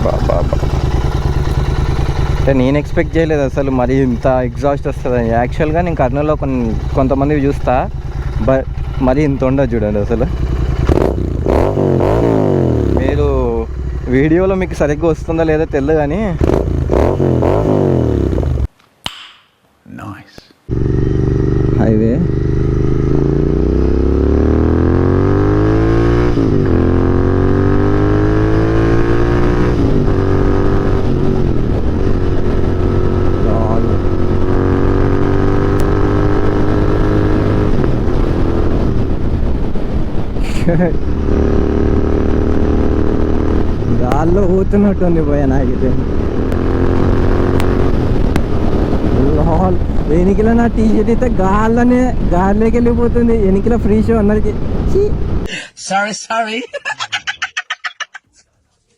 బాబా, అంటే నేను ఎక్స్పెక్ట్ చేయలేదు అసలు మరి ఇంత ఎగ్జాస్ట్ వస్తుందని. యాక్చువల్గా నేను కర్నూలులో కొంతమంది చూస్తా, బట్ మరి ఇంత ఉండదు చూడండి అసలు. మీరు వీడియోలో మీకు సరిగ్గా వస్తుందా లేదా తెలియదు కానీ హైవే గాల్లో ఊతున్నట్టుంది పోయా నాకైతే. వెనికిల నా టీషర్ట్ అయితే గాల్లోకి వెళ్ళిపోతుంది. వెనికిల ఫ్రీ షో అందరికి. Sorry.